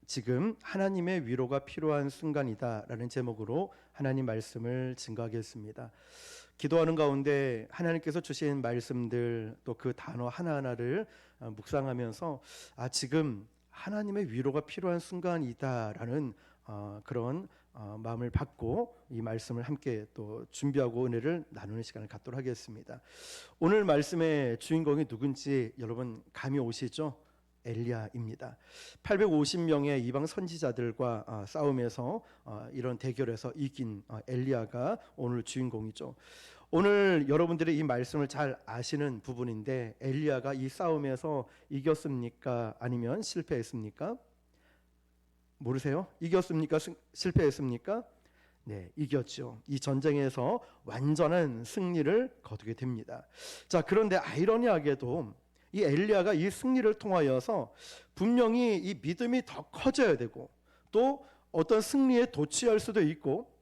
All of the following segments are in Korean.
지금 하나님의 위로가 필요한 순간이다 라는 제목으로 하나님 말씀을 증거하겠습니다. 기도하는 가운데 하나님께서 주신 말씀들 또 그 단어 하나하나를 묵상하면서 지금 하나님의 위로가 필요한 순간이다 라는 그런 마음을 받고 이 말씀을 함께 또 준비하고 은혜를 나누는 시간을 갖도록 하겠습니다. 오늘 말씀의 주인공이 누군지 여러분 감이 오시죠? 엘리야입니다. 850명의 이방 선지자들과 싸움에서 이런 대결에서 이긴 엘리야가 오늘 주인공이죠. 오늘 여러분들이 이 말씀을 잘 아시는 부분인데, 엘리야가 이 싸움에서 이겼습니까? 아니면 실패했습니까? 모르세요? 이겼습니까? 실패했습니까? 네, 이겼죠. 이 전쟁에서 완전한 승리를 거두게 됩니다. 자, 그런데 아이러니하게도 이 엘리야가 이 승리를 통하여서 분명히 이 믿음이 더 커져야 되고, 또 어떤 승리에 도취할 수도 있고,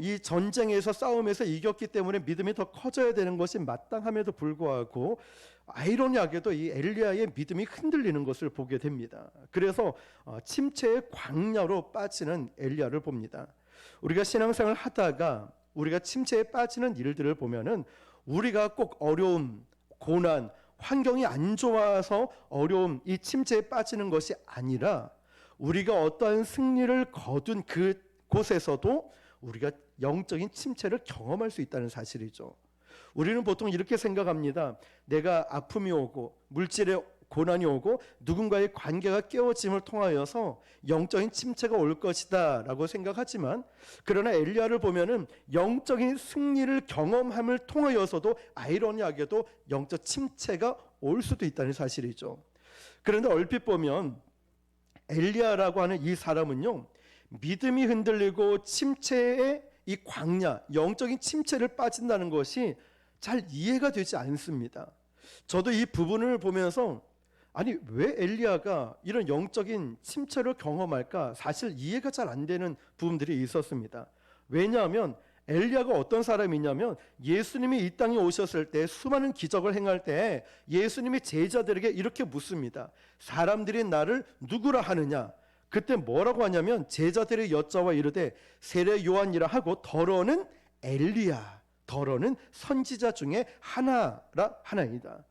이 전쟁에서 싸움에서 이겼기 때문에 믿음이 더 커져야 되는 것이 마땅함에도 불구하고 아이러니하게도 이 엘리야의 믿음이 흔들리는 것을 보게 됩니다. 그래서 침체의 광야로 빠지는 엘리야를 봅니다. 우리가 신앙생활을 하다가 우리가 침체에 빠지는 일들을 보면은 우리가 꼭 어려움, 고난, 환경이 안 좋아서 어려움, 이 침체에 빠지는 것이 아니라 우리가 어떠한 승리를 거둔 그곳에서도 우리가 영적인 침체를 경험할 수 있다는 사실이죠. 우리는 보통 이렇게 생각합니다. 내가 아픔이 오고 물질의 고난이 오고 누군가의 관계가 깨어짐을 통하여서 영적인 침체가 올 것이다 라고 생각하지만, 그러나 엘리야를 보면은 영적인 승리를 경험함을 통하여서도 아이러니하게도 영적 침체가 올 수도 있다는 사실이죠. 그런데 얼핏 보면 엘리야라고 하는 이 사람은요, 믿음이 흔들리고 침체의 이 광야, 영적인 침체를 빠진다는 것이 잘 이해가 되지 않습니다. 저도 이 부분을 보면서 아니, 왜 엘리야가 이런 영적인 침체를 경험할까? 사실 이해가 잘 안 되는 부분들이 있었습니다. 왜냐하면 엘리야가 어떤 사람이냐면, 예수님이 이 땅에 오셨을 때 수많은 기적을 행할 때 예수님이 제자들에게 이렇게 묻습니다. 사람들이 나를 누구라 하느냐? 그때 뭐라고 하냐면, 제자들이 여짜와 이르되 세례 요한이라 하고 더러는 엘리야, 더러는 선지자 중에 하나라 하나이다.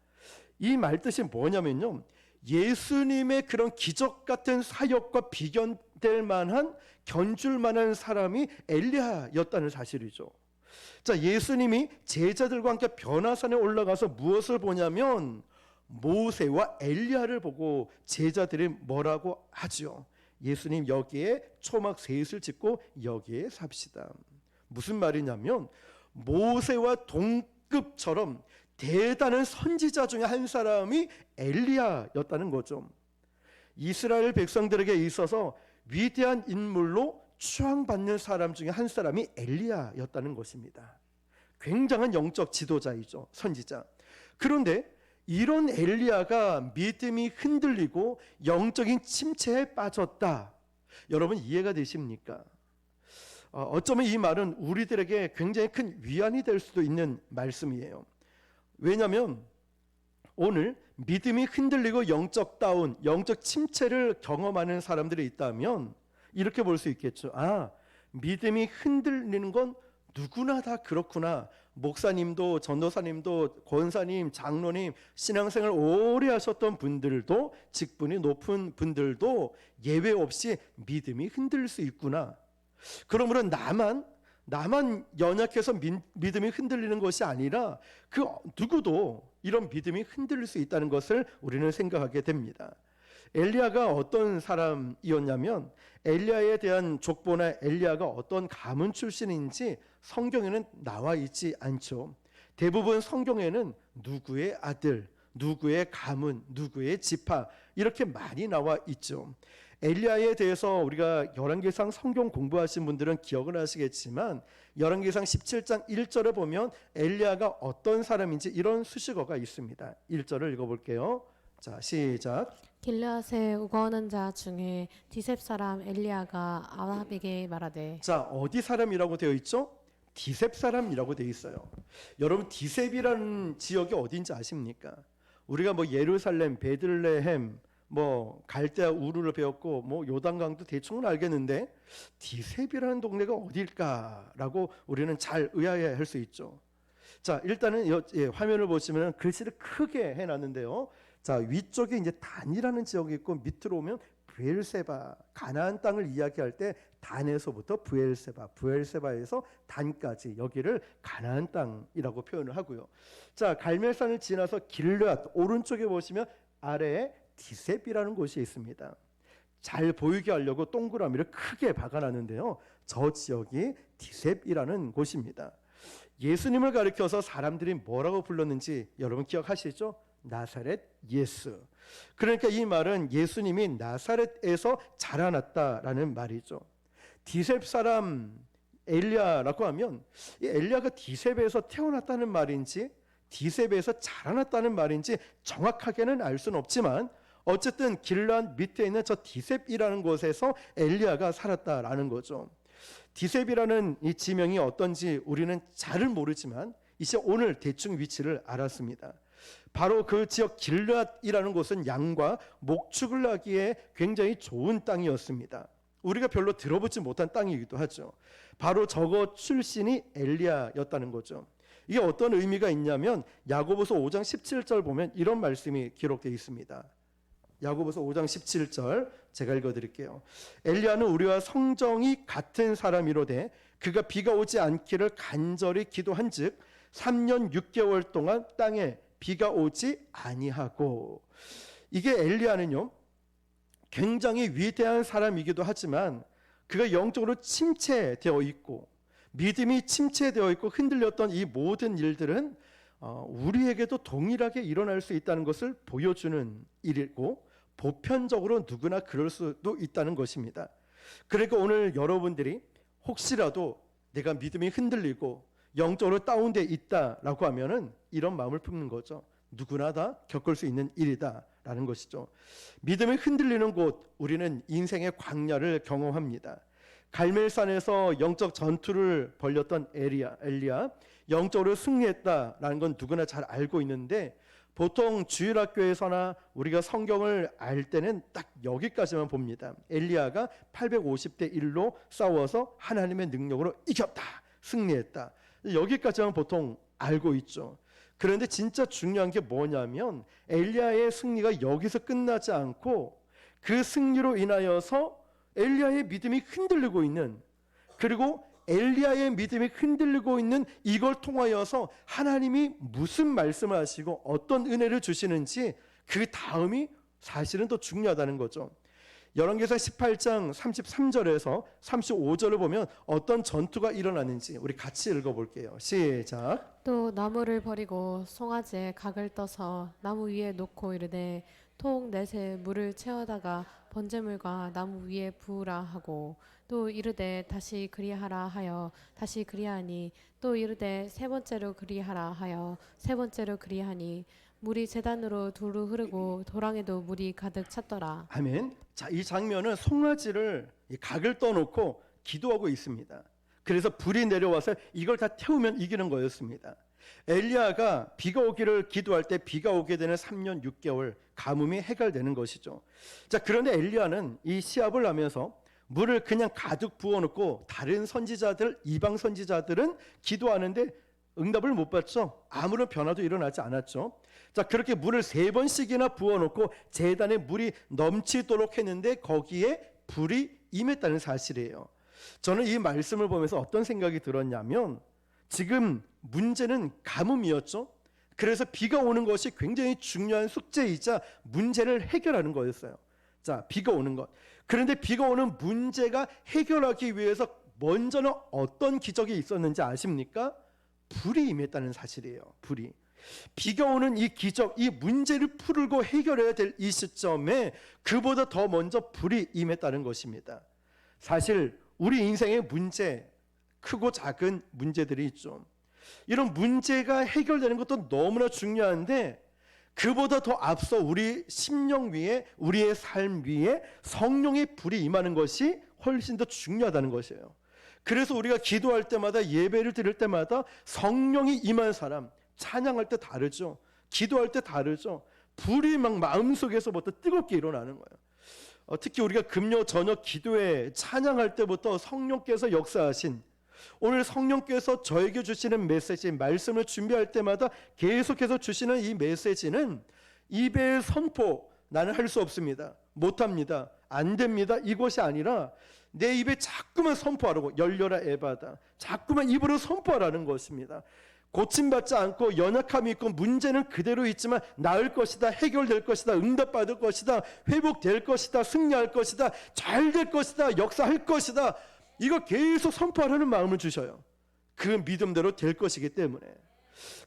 이 말 뜻이 뭐냐면요, 예수님의 그런 기적 같은 사역과 비견될 만한, 견줄 만한 사람이 엘리야였다는 사실이죠. 자, 예수님이 제자들과 함께 변화산에 올라가서 무엇을 보냐면 모세와 엘리야를 보고 제자들이 뭐라고 하죠? 예수님, 여기에 초막 셋을 짓고 여기에 삽시다. 무슨 말이냐면 모세와 동급처럼 대단한 선지자 중에 한 사람이 엘리야였다는 거죠. 이스라엘 백성들에게 있어서 위대한 인물로 추앙받는 사람 중에 한 사람이 엘리야였다는 것입니다. 굉장한 영적 지도자이죠, 선지자. 그런데 이런 엘리야가 믿음이 흔들리고 영적인 침체에 빠졌다. 여러분 이해가 되십니까? 어쩌면 이 말은 우리들에게 굉장히 큰 위안이 될 수도 있는 말씀이에요. 왜냐하면 오늘 믿음이 흔들리고 영적 다운, 영적 침체를 경험하는 사람들이 있다면 이렇게 볼 수 있겠죠. 믿음이 흔들리는 건 누구나 다 그렇구나. 목사님도, 전도사님도, 권사님, 장로님, 신앙생활 오래 하셨던 분들도, 직분이 높은 분들도 예외 없이 믿음이 흔들릴 수 있구나. 그러므로 나만 연약해서 믿음이 흔들리는 것이 아니라 그 누구도 이런 믿음이 흔들릴 수 있다는 것을 우리는 생각하게 됩니다. 엘리야가 어떤 사람이었냐면, 엘리야에 대한 족보나 엘리야가 어떤 가문 출신인지 성경에는 나와 있지 않죠. 대부분 성경에는 누구의 아들, 누구의 가문, 누구의 지파 이렇게 많이 나와 있죠. 엘리야에 대해서 우리가 열왕기상 성경 공부하신 분들은 기억을 하시겠지만, 열왕기상 17장 1절에 보면 엘리야가 어떤 사람인지 이런 수식어가 있습니다. 1절을 읽어볼게요. 자, 시작. 길르앗에 우거하는 자 중에 디셉 사람 엘리야가 아합에게 말하되. 자, 어디 사람이라고 되어 있죠? 디셉 사람이라고 되어 있어요. 여러분, 디셉이라는 지역이 어딘지 아십니까? 우리가 뭐 예루살렘, 베들레헴, 뭐 갈대아 우르를 배웠고 뭐 요단강도 대충은 알겠는데 디셉이라는 동네가 어딜까라고 우리는 잘 의아해할 수 있죠. 자, 일단은 화면을 보시면 글씨를 크게 해놨는데요. 자, 위쪽에 이제 단이라는 지역이 있고 밑으로 오면 브엘세바, 가나안 땅을 이야기할 때 단에서부터 부엘세바에서 단까지 여기를 가나안 땅이라고 표현을 하고요. 자, 갈멜산을 지나서 길르앗 오른쪽에 보시면 아래에 디셉이라는 곳이 있습니다. 잘 보이게 하려고 동그라미를 크게 박아놨는데요. 저 지역이 디셉이라는 곳입니다. 예수님을 가리켜서 사람들이 뭐라고 불렀는지 여러분 기억하시죠? 나사렛 예수. 그러니까 이 말은 예수님이 나사렛에서 자라났다라는 말이죠. 디셉 사람 엘리야라고 하면 이 엘리야가 디셉에서 태어났다는 말인지 디셉에서 자라났다는 말인지 정확하게는 알 수는 없지만 어쨌든 길르앗 밑에 있는 저 디셉이라는 곳에서 엘리야가 살았다라는 거죠. 디셉이라는 이 지명이 어떤지 우리는 잘은 모르지만 이제 오늘 대충 위치를 알았습니다. 바로 그 지역 길르앗이라는 곳은 양과 목축을 하기에 굉장히 좋은 땅이었습니다. 우리가 별로 들어보지 못한 땅이기도 하죠. 바로 저거 출신이 엘리야였다는 거죠. 이게 어떤 의미가 있냐면 야고보서 5장 17절 보면 이런 말씀이 기록되어 있습니다. 야고보서 5장 17절 제가 읽어드릴게요. 엘리야는 우리와 성정이 같은 사람이로되 그가 비가 오지 않기를 간절히 기도한즉 3년 6개월 동안 땅에 비가 오지 아니하고. 이게 엘리야는요 굉장히 위대한 사람이기도 하지만 그가 영적으로 침체되어 있고 믿음이 침체되어 있고 흔들렸던 이 모든 일들은 우리에게도 동일하게 일어날 수 있다는 것을 보여주는 일이고 보편적으로 누구나 그럴 수도 있다는 것입니다. 그러니까 오늘 여러분들이 혹시라도 내가 믿음이 흔들리고 영적으로 다운돼 있다라고 하면은 이런 마음을 품는 거죠. 누구나 다 겪을 수 있는 일이다라는 것이죠. 믿음이 흔들리는 곳 우리는 인생의 광야를 경험합니다. 갈멜산에서 영적 전투를 벌였던 엘리야 영적으로 승리했다라는 건 누구나 잘 알고 있는데 보통 주일학교에서나 우리가 성경을 알 때는 딱 여기까지만 봅니다. 엘리야가 850대 1로 싸워서 하나님의 능력으로 이겼다, 승리했다. 여기까지만 보통 알고 있죠. 그런데 진짜 중요한 게 뭐냐면 엘리야의 승리가 여기서 끝나지 않고 그 승리로 인하여서 엘리야의 믿음이 흔들리고 있는, 그리고 엘리야의 믿음이 흔들리고 있는 이걸 통하여서 하나님이 무슨 말씀을 하시고 어떤 은혜를 주시는지 그 다음이 사실은 더 중요하다는 거죠. 열왕기사 18장 33절에서 35절을 보면 어떤 전투가 일어나는지 우리 같이 읽어볼게요. 시작. 또 나무를 버리고 송아지에 각을 떠서 나무 위에 놓고 이르되 통 넷에 물을 채워다가 번제물과 나무 위에 부으라 하고 또 이르되 다시 그리하라 하여 다시 그리하니 또 이르되 세 번째로 그리하라 하여 세 번째로 그리하니 물이 제단으로 두루 흐르고 도랑에도 물이 가득 찼더라. 아멘. 자, 이 장면은 송아지를 각을 떠놓고 기도하고 있습니다. 그래서 불이 내려와서 이걸 다 태우면 이기는 거였습니다. 엘리야가 비가 오기를 기도할 때 비가 오게 되는 3년 6개월 가뭄이 해결되는 것이죠. 자, 그런데 엘리야는 이 시합을 하면서 물을 그냥 가득 부어놓고 다른 선지자들, 이방 선지자들은 기도하는데 응답을 못 받죠. 아무런 변화도 일어나지 않았죠. 자, 그렇게 물을 3번씩이나 부어놓고 제단에 물이 넘치도록 했는데 거기에 불이 임했다는 사실이에요. 저는 이 말씀을 보면서 어떤 생각이 들었냐면 지금 문제는 가뭄이었죠. 그래서 비가 오는 것이 굉장히 중요한 숙제이자 문제를 해결하는 거였어요. 자, 비가 오는 것. 그런데 비가 오는 문제가 해결하기 위해서 먼저는 어떤 기적이 있었는지 아십니까? 불이 임했다는 사실이에요. 불이. 비가 오는 이 기적, 이 문제를 풀고 해결해야 될 이 시점에 그보다 더 먼저 불이 임했다는 것입니다. 사실 우리 인생의 문제, 크고 작은 문제들이 있죠. 이런 문제가 해결되는 것도 너무나 중요한데 그보다 더 앞서 우리 심령 위에, 우리의 삶 위에 성령의 불이 임하는 것이 훨씬 더 중요하다는 것이에요. 그래서 우리가 기도할 때마다, 예배를 드릴 때마다 성령이 임한 사람, 찬양할 때 다르죠. 기도할 때 다르죠. 불이 막 마음속에서부터 뜨겁게 일어나는 거예요. 특히 우리가 금요 저녁 기도회 찬양할 때부터 성령께서 역사하신, 오늘 성령께서 저에게 주시는 메시지, 말씀을 준비할 때마다 계속해서 주시는 이 메시지는 입의 선포, 나는 할 수 없습니다, 못합니다, 안 됩니다, 이것이 아니라 내 입에 자꾸만 선포하라고, 열려라 에바다, 자꾸만 입으로 선포하라는 것입니다. 고침받지 않고 연약함이 있고 문제는 그대로 있지만 나을 것이다, 해결될 것이다, 응답받을 것이다, 회복될 것이다, 승리할 것이다, 잘 될 것이다, 역사할 것이다, 이거 계속 선포하려는 마음을 주셔요. 그 믿음대로 될 것이기 때문에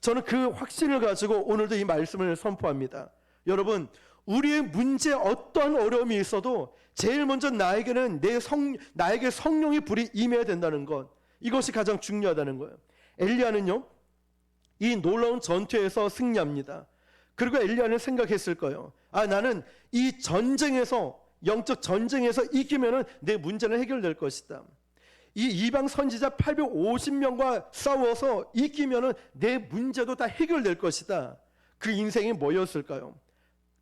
저는 그 확신을 가지고 오늘도 이 말씀을 선포합니다. 여러분, 우리의 문제 어떠한 어려움이 있어도 제일 먼저 나에게 성령의 불이 임해야 된다는 것, 이것이 가장 중요하다는 거예요. 엘리야는요, 이 놀라운 전투에서 승리합니다. 그리고 엘리야는 생각했을 거예요. 나는 이 전쟁에서, 영적 전쟁에서 이기면은 내 문제는 해결될 것이다. 이 이방 선지자 850명과 싸워서 이기면은 내 문제도 다 해결될 것이다. 그 인생이 뭐였을까요?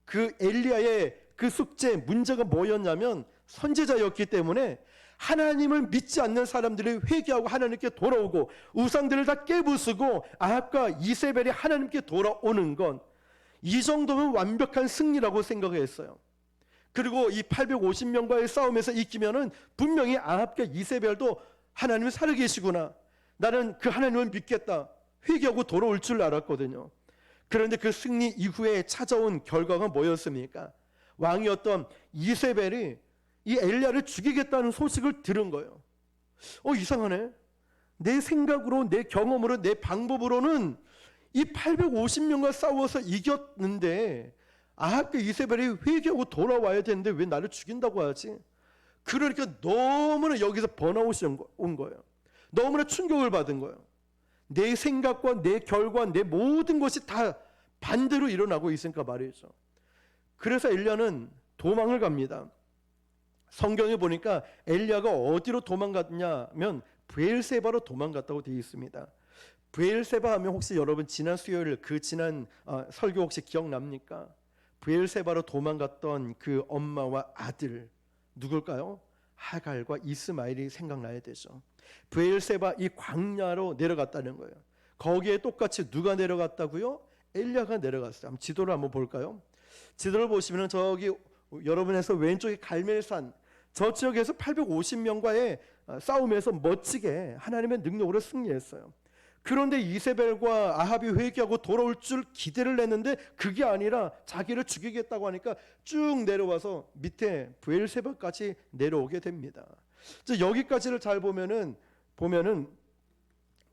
그 엘리야의 그 숙제, 문제가 뭐였냐면 선지자였기 때문에 하나님을 믿지 않는 사람들이 회개하고 하나님께 돌아오고 우상들을 다 깨부수고 아합과 이세벨이 하나님께 돌아오는 건, 이 정도면 완벽한 승리라고 생각했어요. 그리고 이 850명과의 싸움에서 이기면은 분명히 아합과 이세벨도 하나님이 살아계시구나, 나는 그 하나님을 믿겠다, 회개하고 돌아올 줄 알았거든요. 그런데 그 승리 이후에 찾아온 결과가 뭐였습니까? 왕이었던 이세벨이 이 엘리야를 죽이겠다는 소식을 들은 거예요. 이상하네, 내 생각으로, 내 경험으로, 내 방법으로는 이 850명과 싸워서 이겼는데 아합과 이세벨이 회개하고 돌아와야 되는데 왜 나를 죽인다고 하지? 그러니까 너무나 여기서 번아웃이 온 거예요. 너무나 충격을 받은 거예요. 내 생각과 내 결과, 내 모든 것이 다 반대로 일어나고 있으니까 말이죠. 그래서 엘리야는 도망을 갑니다. 성경에 보니까 엘리야가 어디로 도망갔냐면 브엘세바로 도망갔다고 되어 있습니다. 브엘세바 하면 혹시 여러분 지난 수요일 지난 설교 혹시 기억납니까? 브엘세바로 도망갔던 그 엄마와 아들 누굴까요? 하갈과 이스마엘이 생각나야 되죠. 브엘세바 이 광야로 내려갔다는 거예요. 거기에 똑같이 누가 내려갔다고요? 엘리야가 내려갔어요. 한번 지도를 한번 볼까요? 지도를 보시면 저기 여러분에서 왼쪽에 갈멜산, 저 지역에서 850명과의 싸움에서 멋지게 하나님의 능력으로 승리했어요. 그런데 이세벨과 아합이 회개하고 돌아올 줄 기대를 했는데 그게 아니라 자기를 죽이겠다고 하니까 쭉 내려와서 밑에 브엘세바까지 내려오게 됩니다. 여기까지를 잘 보면은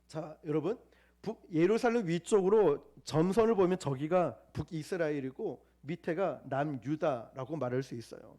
자, 여러분, 예루살렘 위쪽으로 점선을 보면 저기가 북이스라엘이고 밑에가 남유다라고 말할 수 있어요.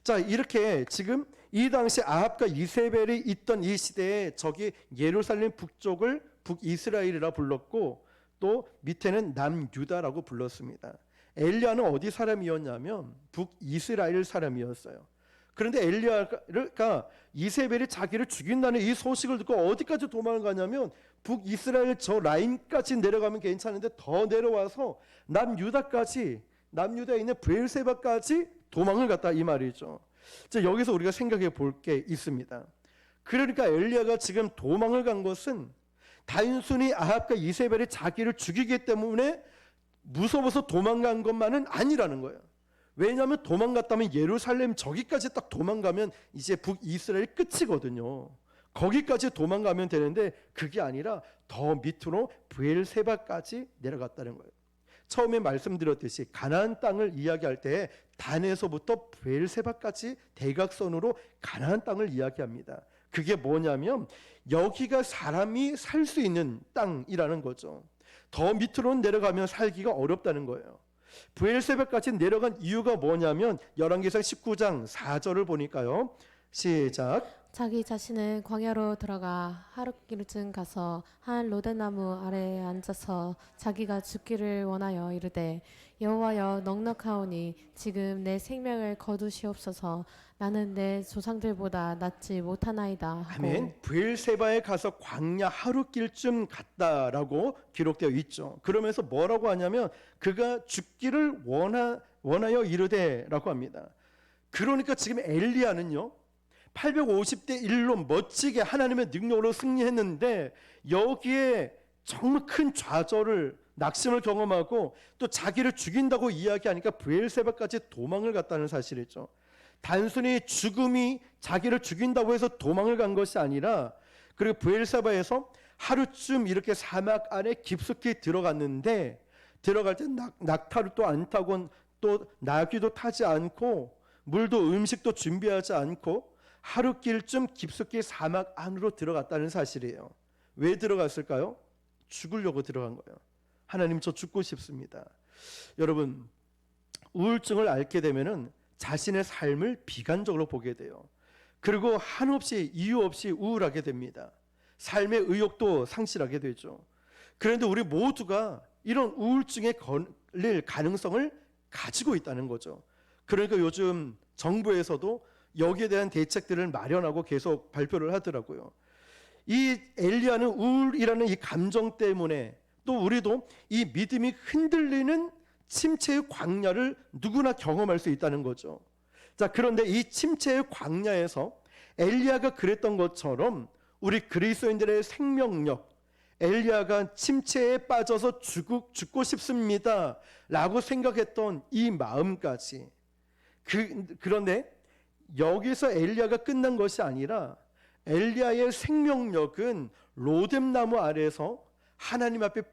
자, 이렇게 지금 이 당시 아합과 이세벨이 있던 이 시대에 저기 예루살렘 북쪽을 북이스라엘이라 불렀고 또 밑에는 남유다라고 불렀습니다. 엘리야는 어디 사람이었냐면 북이스라엘 사람이었어요. 그런데 엘리야가 이세벨이 자기를 죽인다는 이 소식을 듣고 어디까지 도망을 가냐면 북이스라엘 저 라인까지 내려가면 괜찮은데 더 내려와서 남유다에 있는 브엘세바까지 도망을 갔다, 이 말이죠. 여기서 우리가 생각해 볼 게 있습니다. 그러니까 엘리야가 지금 도망을 간 것은 단순히 아합과 이세벨이 자기를 죽이기 때문에 무서워서 도망간 것만은 아니라는 거예요. 왜냐하면 도망갔다면 예루살렘 저기까지 딱 도망가면 이제 북이스라엘 끝이거든요. 거기까지 도망가면 되는데 그게 아니라 더 밑으로 브엘세바까지 내려갔다는 거예요. 처음에 말씀드렸듯이 가나안 땅을 이야기할 때 단에서부터 브엘세바까지 대각선으로 가나안 땅을 이야기합니다. 그게 뭐냐면 여기가 사람이 살 수 있는 땅이라는 거죠. 더 밑으로 내려가면 살기가 어렵다는 거예요. 브엘세바까지 내려간 이유가 뭐냐면 열왕기상 19장 4절을 보니까요. 시작. 자기 자신은 광야로 들어가 하룻길쯤 가서 한 로데나무 아래에 앉아서 자기가 죽기를 원하여 이르되 여호와여 넉넉하오니 지금 내 생명을 거두시옵소서. 나는 내 조상들보다 낫지 못하나이다 하고 아멘. 브엘세바에 가서 광야 하루길쯤 갔다라고 기록되어 있죠. 그러면서 뭐라고 하냐면 그가 죽기를 원하여 이르되라고 합니다. 그러니까 지금 엘리야는요 850대 1로 멋지게 하나님의 능력으로 승리했는데 여기에 정말 큰 좌절을 낙심을 경험하고 또 자기를 죽인다고 이야기하니까 브엘세바까지 도망을 갔다는 사실이죠. 단순히 죽음이 자기를 죽인다고 해서 도망을 간 것이 아니라 그리고 브엘세바에서 하루쯤 이렇게 사막 안에 깊숙이 들어갔는데 들어갈 때 낙타를 또 안 타고 또 나귀도 타지 않고 물도 음식도 준비하지 않고 하루길쯤 깊숙이 사막 안으로 들어갔다는 사실이에요. 왜 들어갔을까요? 죽으려고 들어간 거예요. 하나님 저 죽고 싶습니다. 여러분 우울증을 앓게 되면은 자신의 삶을 비관적으로 보게 돼요. 그리고 한없이 이유 없이 우울하게 됩니다. 삶의 의욕도 상실하게 되죠. 그런데 우리 모두가 이런 우울증에 걸릴 가능성을 가지고 있다는 거죠. 그러니까 요즘 정부에서도 여기에 대한 대책들을 마련하고 계속 발표를 하더라고요. 이 엘리야는 우울이라는 이 감정 때문에 또 우리도 이 믿음이 흔들리는 침체의 광야를 누구나 경험할 수 있다는 거죠. 자, 그런데 이 침체의 광야에서 엘리야가 그랬던 것처럼 우리 그리스도인들의 생명력, 엘리야가 침체에 빠져서 죽고 싶습니다 라고 생각했던 이 마음까지 그런데 여기서 엘리야가 끝난 것이 아니라 엘리야의 생명력은 로뎀나무 아래에서 하나님 앞에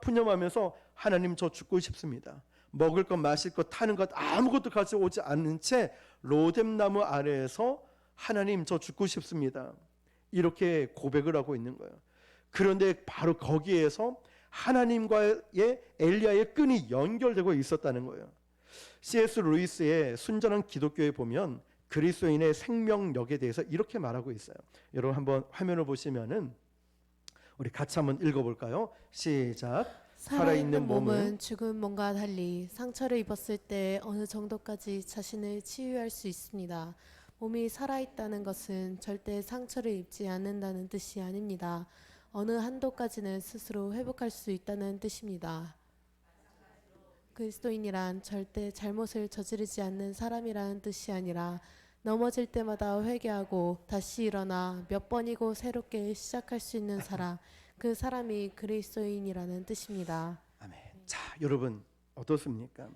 푸념하면서 하나님 저 죽고 싶습니다. 먹을 것 마실 것 타는 것 아무것도 가져오지 않는 채 로뎀나무 아래에서 하나님 저 죽고 싶습니다. 이렇게 고백을 하고 있는 거예요. 그런데 바로 거기에서 하나님과의 엘리야의 끈이 연결되고 있었다는 거예요. C.S. 루이스의 순전한 기독교에 보면 그리스도인의 생명력에 대해서 이렇게 말하고 있어요. 여러분 한번 화면을 보시면은 우리 같이 한번 읽어볼까요? 시작. 살아있는 몸은 죽은 몸과 달리 상처를 입었을 때 어느 정도까지 자신을 치유할 수 있습니다. 몸이 살아있다는 것은 절대 상처를 입지 않는다는 뜻이 아닙니다. 어느 한도까지는 스스로 회복할 수 있다는 뜻입니다. 그리스도인이란 절대 잘못을 저지르지 않는 사람이라는 뜻이 아니라 넘어질 때마다 회개하고 다시 일어나 몇 번이고 새롭게 시작할 수 있는 사람, 그 사람이 그리스도인이라는 뜻입니다. 아멘. 자, 여러분 어떻습니까?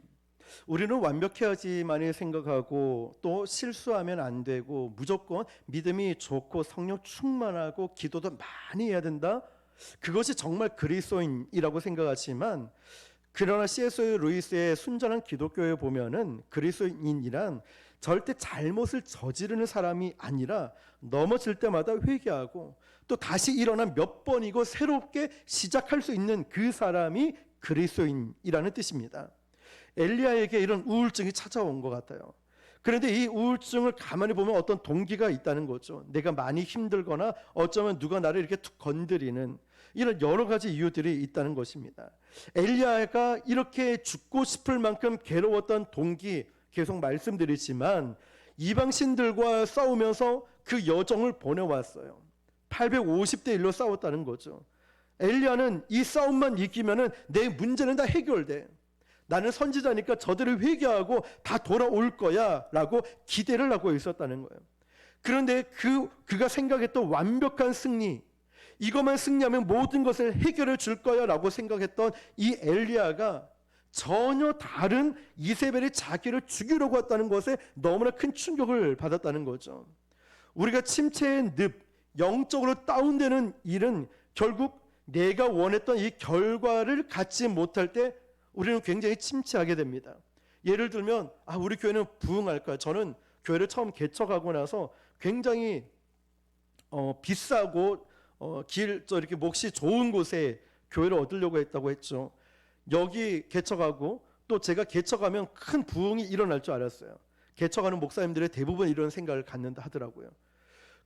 우리는 완벽해야지만이 생각하고 또 실수하면 안 되고 무조건 믿음이 좋고 성령 충만하고 기도도 많이 해야 된다. 그것이 정말 그리스도인이라고 생각하지만 그러나 C.S. 루이스의 순전한 기독교에 보면은 그리스도인이란 절대 잘못을 저지르는 사람이 아니라 넘어질 때마다 회개하고 또 다시 일어나 몇 번이고 새롭게 시작할 수 있는 그 사람이 그리스도인이라는 뜻입니다. 엘리야에게 이런 우울증이 찾아온 것 같아요. 그런데 이 우울증을 가만히 보면 어떤 동기가 있다는 거죠. 내가 많이 힘들거나 어쩌면 누가 나를 이렇게 툭 건드리는 이런 여러 가지 이유들이 있다는 것입니다. 엘리야가 이렇게 죽고 싶을 만큼 괴로웠던 동기 계속 말씀드리지만 이방신들과 싸우면서 그 여정을 보내왔어요. 850대 1로 싸웠다는 거죠. 엘리야는 이 싸움만 이기면은 내 문제는 다 해결돼. 나는 선지자니까 저들을 회개하고 다 돌아올 거야 라고 기대를 하고 있었다는 거예요. 그런데 그가 생각했던 완벽한 승리, 이것만 승리하면 모든 것을 해결해 줄 거야 라고 생각했던 이 엘리야가 전혀 다른 이세벨이 자기를 죽이려고 했다는 것에 너무나 큰 충격을 받았다는 거죠. 우리가 침체의 늪, 영적으로 다운되는 일은 결국 내가 원했던 이 결과를 갖지 못할 때 우리는 굉장히 침체하게 됩니다. 예를 들면 우리 교회는 부흥할까요? 저는 교회를 처음 개척하고 나서 굉장히 비싸고 이렇게 몫이 좋은 곳에 교회를 얻으려고 했다고 했죠. 여기 개척하고 또 제가 개척하면 큰 부흥이 일어날 줄 알았어요. 개척하는 목사님들의 대부분 이런 생각을 갖는다 하더라고요.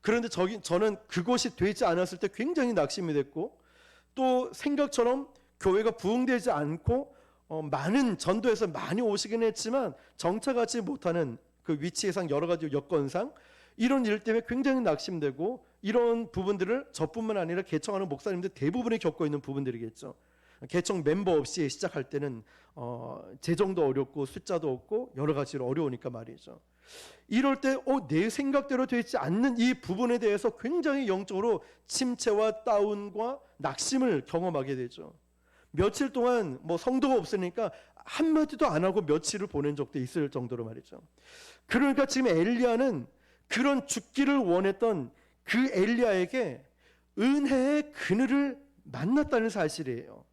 그런데 저는 그것이 되지 않았을 때 굉장히 낙심이 됐고 또 생각처럼 교회가 부흥되지 않고 많은 전도에서 많이 오시긴 했지만 정착하지 못하는 그 위치상 여러 가지 여건상 이런 일 때문에 굉장히 낙심되고 이런 부분들을 저뿐만 아니라 개청하는 목사님들 대부분이 겪고 있는 부분들이겠죠. 개청 멤버 없이 시작할 때는 재정도 어렵고 숫자도 없고 여러 가지로 어려우니까 말이죠. 이럴 때 내 생각대로 되지 않는 이 부분에 대해서 굉장히 영적으로 침체와 다운과 낙심을 경험하게 되죠. 며칠 동안 뭐 성도가 없으니까 한마디도 안 하고 며칠을 보낸 적도 있을 정도로 말이죠. 그러니까 지금 엘리야는 그런 죽기를 원했던 그 엘리야에게 은혜의 그늘을 만났다는 사실이에요.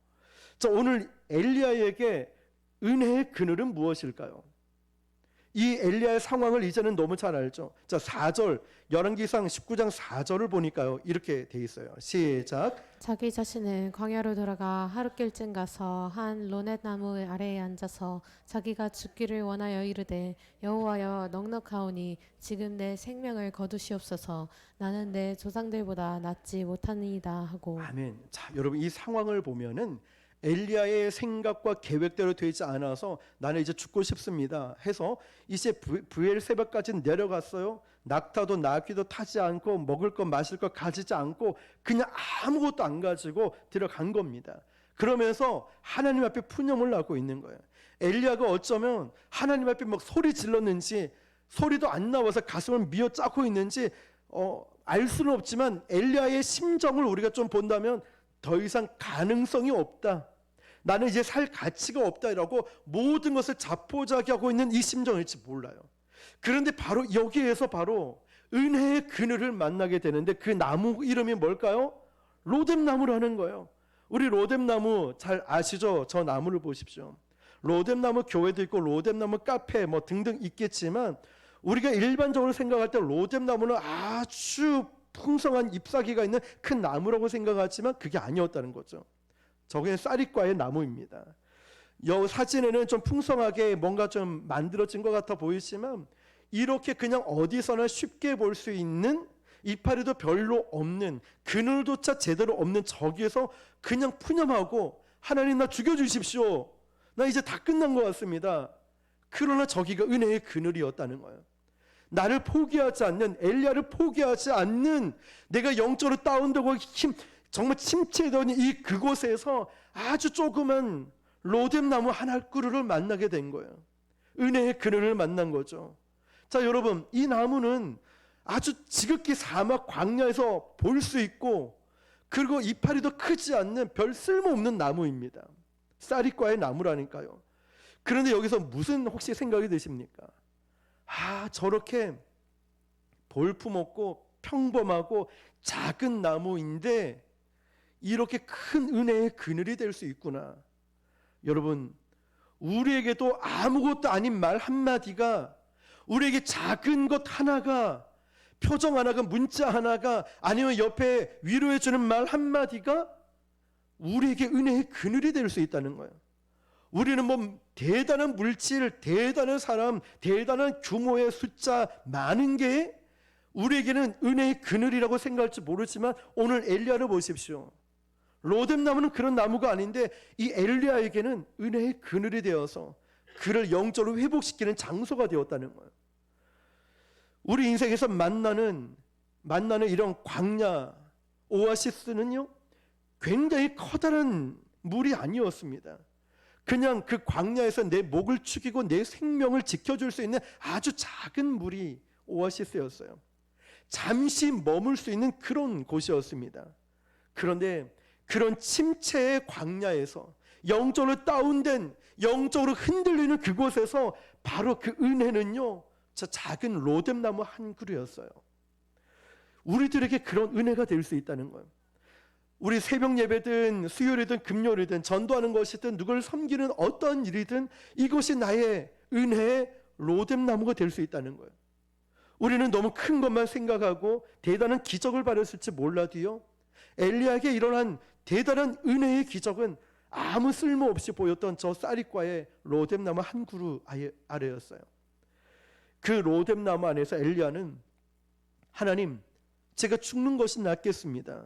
자, 오늘 엘리야에게 은혜의 그늘은 무엇일까요? 이 엘리야의 상황을 이제는 너무 잘 알죠. 자, 4절 열왕기상 19장 4절을 보니까요. 이렇게 돼 있어요. 시작. 자기 자신은 광야로 돌아가 하룻길쯤 가서 한 로넷 나무 아래에 앉아서 자기가 죽기를 원하여 이르되 여호와여 넉넉하오니 지금 내 생명을 거두시옵소서 나는 내 조상들보다 낫지 못하니이다 하고. 아멘. 자, 여러분 이 상황을 보면은 엘리야의 생각과 계획대로 되지 않아서 나는 이제 죽고 싶습니다 해서 이제 브엘세바까지 내려갔어요. 낙타도 나귀도 타지 않고 먹을 것 마실 것 가지지 않고 그냥 아무것도 안 가지고 들어간 겁니다. 그러면서 하나님 앞에 푸념을 하고 있는 거예요. 엘리야가 어쩌면 하나님 앞에 막 소리 질렀는지 소리도 안 나와서 가슴을 미어 짜고 있는지 알 수는 없지만 엘리야의 심정을 우리가 좀 본다면 더 이상 가능성이 없다. 나는 이제 살 가치가 없다라고 모든 것을 자포자기하고 있는 이 심정일지 몰라요. 그런데 바로 여기에서 바로 은혜의 그늘을 만나게 되는데 그 나무 이름이 뭘까요? 로뎀나무라는 거예요. 우리 로뎀나무 잘 아시죠? 저 나무를 보십시오. 로뎀나무 교회도 있고 로뎀나무 카페 뭐 등등 있겠지만 우리가 일반적으로 생각할 때 로뎀나무는 아주 풍성한 잎사귀가 있는 큰 나무라고 생각하지만 그게 아니었다는 거죠. 저게 쌀이과의 나무입니다. 이 사진에는 좀 풍성하게 뭔가 좀 만들어진 것 같아 보이지만 이렇게 그냥 어디서나 쉽게 볼 수 있는 이파리도 별로 없는 그늘조차 제대로 없는 저기에서 그냥 푸념하고 하나님 나 죽여주십시오. 나 이제 다 끝난 것 같습니다. 그러나 저기가 은혜의 그늘이었다는 거예요. 나를 포기하지 않는 엘리야를 포기하지 않는 내가 영적으로 다운되고 정말 침체되던 이 그곳에서 아주 조그만 로뎀나무 하나 그루를 만나게 된 거예요. 은혜의 그늘을 만난 거죠. 자, 여러분 이 나무는 아주 지극히 사막 광야에서 볼 수 있고 그리고 이파리도 크지 않는 별 쓸모없는 나무입니다. 쌀이과의 나무라니까요. 그런데 여기서 무슨 혹시 생각이 드십니까? 저렇게 볼품없고 평범하고 작은 나무인데 이렇게 큰 은혜의 그늘이 될 수 있구나. 여러분 우리에게도 아무것도 아닌 말 한마디가 우리에게 작은 것 하나가 표정 하나가 문자 하나가 아니면 옆에 위로해주는 말 한마디가 우리에게 은혜의 그늘이 될 수 있다는 거예요. 우리는 뭐 대단한 물질, 대단한 사람, 대단한 규모의 숫자 많은 게 우리에게는 은혜의 그늘이라고 생각할지 모르지만 오늘 엘리야를 보십시오. 로뎀나무는 그런 나무가 아닌데 이 엘리야에게는 은혜의 그늘이 되어서 그를 영적으로 회복시키는 장소가 되었다는 거예요. 우리 인생에서 만나는 이런 광야, 오아시스는요 굉장히 커다란 물이 아니었습니다. 그냥 그 광야에서 내 목을 축이고 내 생명을 지켜줄 수 있는 아주 작은 물이 오아시스였어요. 잠시 머물 수 있는 그런 곳이었습니다. 그런데 그런 침체의 광야에서 영적으로 다운된 영적으로 흔들리는 그곳에서 바로 그 은혜는요 저 작은 로뎀나무 한 그루였어요. 우리들에게 그런 은혜가 될 수 있다는 거예요. 우리 새벽 예배든 수요일이든 금요일이든 전도하는 것이든 누구를 섬기는 어떤 일이든 이것이 나의 은혜의 로뎀나무가 될 수 있다는 거예요. 우리는 너무 큰 것만 생각하고 대단한 기적을 바랬을지 몰라도요 엘리야에게 일어난 대단한 은혜의 기적은 아무 쓸모없이 보였던 저 쌀이과의 로뎀나무 한 그루 아래였어요. 그 로뎀나무 안에서 엘리야는 하나님 제가 죽는 것이 낫겠습니다.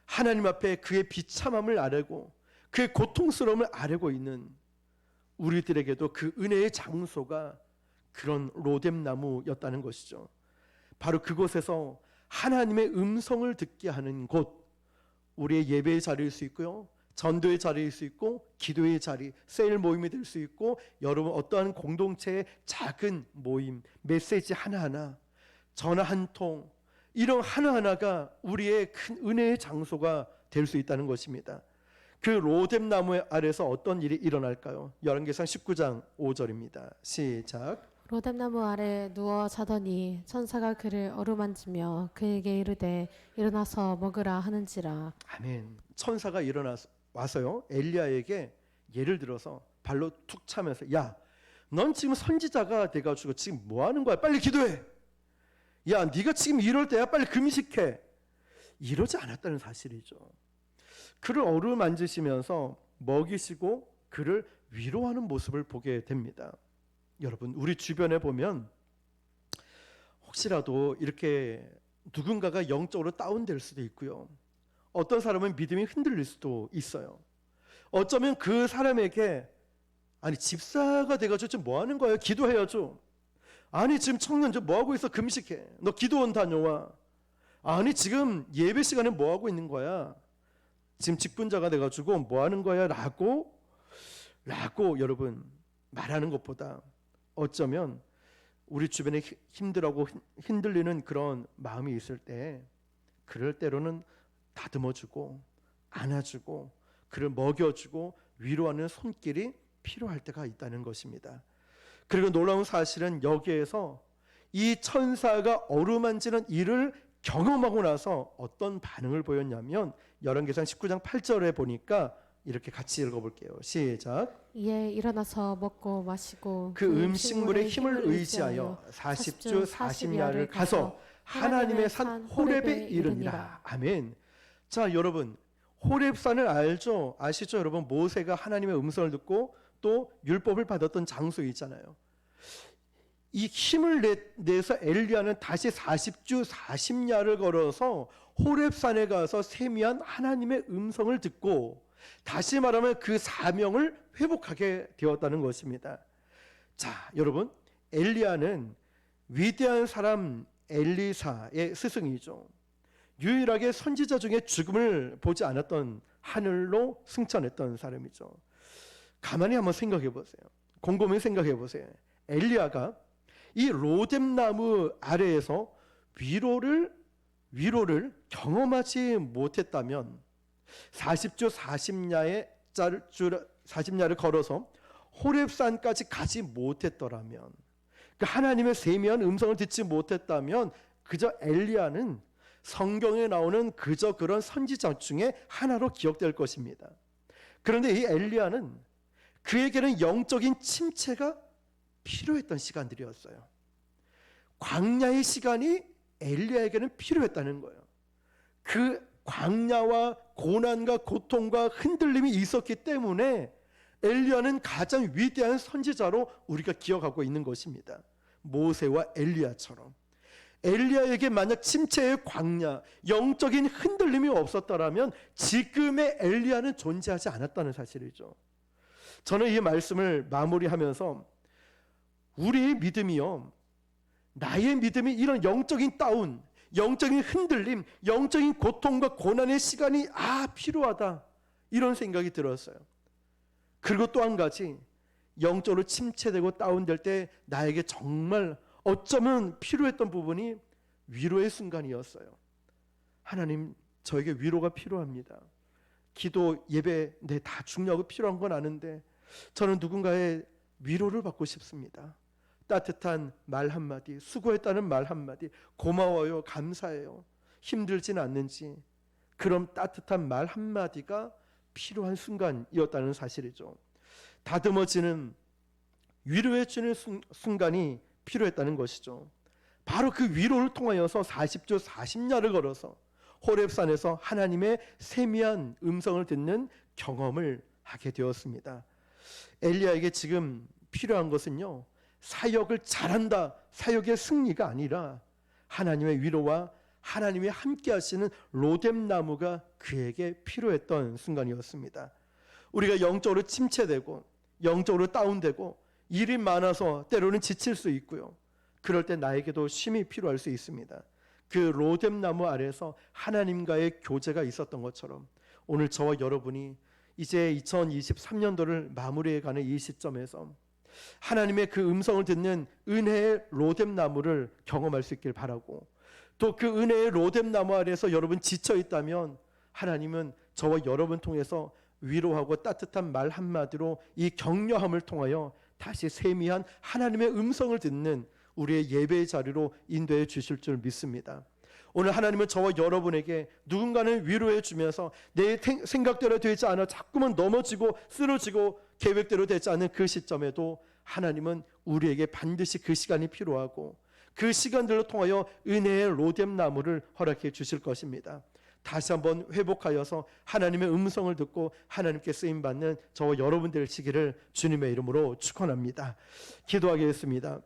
하나님 앞에 그의 비참함을 아뢰고 그의 고통스러움을 아뢰고 있는 우리들에게도 그 은혜의 장소가 그런 로뎀나무였다는 것이죠. 바로 그곳에서 하나님의 음성을 듣게 하는 곳, 우리의 예배의 자리일 수 있고요, 전도의 자리일 수 있고, 기도의 자리, 세일 모임이 될 수 있고, 여러분 어떠한 공동체의 작은 모임, 메시지 하나하나, 전화 한 통, 이런 하나하나가 우리의 큰 은혜의 장소가 될 수 있다는 것입니다. 그 로뎀나무 아래서 어떤 일이 일어날까요? 열왕기상 19장 5절입니다. 시작. 로뎀나무 아래 누워 자더니 천사가 그를 어루만지며 그에게 이르되 일어나서 먹으라 하는지라. 아멘. 천사가 와서요, 엘리야에게 예를 들어서 발로 툭 차면서, 야, 넌 지금 선지자가 돼가지고 지금 뭐 하는 거야? 빨리 기도해. 야, 네가 지금 이럴 때야, 빨리 금식해. 이러지 않았다는 사실이죠. 그를 어루만지시면서 먹이시고 그를 위로하는 모습을 보게 됩니다. 여러분, 우리 주변에 보면 혹시라도 이렇게 누군가가 영적으로 다운될 수도 있고요, 어떤 사람은 믿음이 흔들릴 수도 있어요. 어쩌면 그 사람에게, 아니 집사가 돼가지고 지금 뭐 하는 거야? 기도해야죠. 아니 지금 청년 좀 뭐 하고 있어? 금식해. 너 기도원 다녀와. 아니 지금 예배 시간에 뭐 하고 있는 거야? 지금 직분자가 돼가지고 뭐 하는 거야? 라고 여러분 말하는 것보다, 어쩌면 우리 주변에 힘들어하고 흔들리는 그런 마음이 있을 때, 그럴 때로는 다듬어주고 안아주고 그를 먹여주고 위로하는 손길이 필요할 때가 있다는 것입니다. 그리고 놀라운 사실은 여기에서 이 천사가 어루만지는 일을 경험하고 나서 어떤 반응을 보였냐면, 열왕기상 19장 8절에 보니까 이렇게 같이 읽어볼게요. 시작. 이에 일어나서 먹고 마시고 그 음식물의 힘을 의지하여 40주 40야를 가서 하나님의 산 호렙에 이르니라. 아멘. 자, 여러분 호렙산을 아시죠? 여러분, 모세가 하나님의 음성을 듣고 또 율법을 받았던 장소 있잖아요. 이 힘을 내서 엘리야는 다시 40주 40야를 걸어서 호렙산에 가서 세미한 하나님의 음성을 듣고, 다시 말하면 그 사명을 회복하게 되었다는 것입니다. 자, 여러분, 엘리야는 위대한 사람 엘리사의 스승이죠. 유일하게 선지자 중에 죽음을 보지 않았던, 하늘로 승천했던 사람이죠. 가만히 한번 생각해 보세요. 곰곰이 생각해 보세요. 엘리야가 이 로뎀나무 아래에서 위로를 경험하지 못했다면, 40주 40야를 걸어서 호렙산까지 가지 못했더라면, 그 하나님의 세미한 음성을 듣지 못했다면, 그저 엘리야는 성경에 나오는 그저 그런 선지자 중에 하나로 기억될 것입니다. 그런데 이 엘리야는, 그에게는 영적인 침체가 필요했던 시간들이었어요. 광야의 시간이 엘리야에게는 필요했다는 거예요. 그 광야와 고난과 고통과 흔들림이 있었기 때문에 엘리야는 가장 위대한 선지자로 우리가 기억하고 있는 것입니다. 모세와 엘리야처럼. 엘리야에게 만약 침체의 광야, 영적인 흔들림이 없었더라면 지금의 엘리야는 존재하지 않았다는 사실이죠. 저는 이 말씀을 마무리하면서, 우리의 믿음이요, 나의 믿음이 이런 영적인 다운, 영적인 흔들림, 영적인 고통과 고난의 시간이 필요하다, 이런 생각이 들었어요. 그리고 또 한 가지, 영적으로 침체되고 다운될 때 나에게 정말 어쩌면 필요했던 부분이 위로의 순간이었어요. 하나님, 저에게 위로가 필요합니다. 기도, 예배, 다 중요하고 필요한 건 아는데 저는 누군가의 위로를 받고 싶습니다. 따뜻한 말 한마디, 수고했다는 말 한마디, 고마워요, 감사해요, 힘들진 않는지, 그런 따뜻한 말 한마디가 필요한 순간이었다는 사실이죠. 다듬어지는, 위로해주는 순간이 필요했다는 것이죠. 바로 그 위로를 통하여서 40주 40야를 걸어서 호렙산에서 하나님의 세미한 음성을 듣는 경험을 하게 되었습니다. 엘리야에게 지금 필요한 것은요, 사역을 잘한다, 사역의 승리가 아니라 하나님의 위로와 하나님이 함께 하시는 로뎀나무가 그에게 필요했던 순간이었습니다. 우리가 영적으로 침체되고 영적으로 다운되고 일이 많아서 때로는 지칠 수 있고요. 그럴 때 나에게도 쉼이 필요할 수 있습니다. 그 로뎀 나무 아래에서 하나님과의 교제가 있었던 것처럼 오늘 저와 여러분이 이제 2023년도를 마무리해가는 이 시점에서 하나님의 그 음성을 듣는 은혜의 로뎀 나무를 경험할 수 있길 바라고, 또 그 은혜의 로뎀 나무 아래에서 여러분 지쳐 있다면 하나님은 저와 여러분 통해서 위로하고 따뜻한 말 한마디로 이 격려함을 통하여 다시 세미한 하나님의 음성을 듣는 우리의 예배의 자리로 인도해 주실 줄 믿습니다. 오늘 하나님은 저와 여러분에게 누군가는 위로해 주면서 내 생각대로 되지 않아 자꾸만 넘어지고 쓰러지고 계획대로 되지 않는 그 시점에도 하나님은 우리에게 반드시 그 시간이 필요하고 그 시간들로 통하여 은혜의 로뎀 나무를 허락해 주실 것입니다. 다시 한번 회복하여서 하나님의 음성을 듣고 하나님께 쓰임받는 저와 여러분 되시기를 주님의 이름으로 축원합니다. 기도하겠습니다.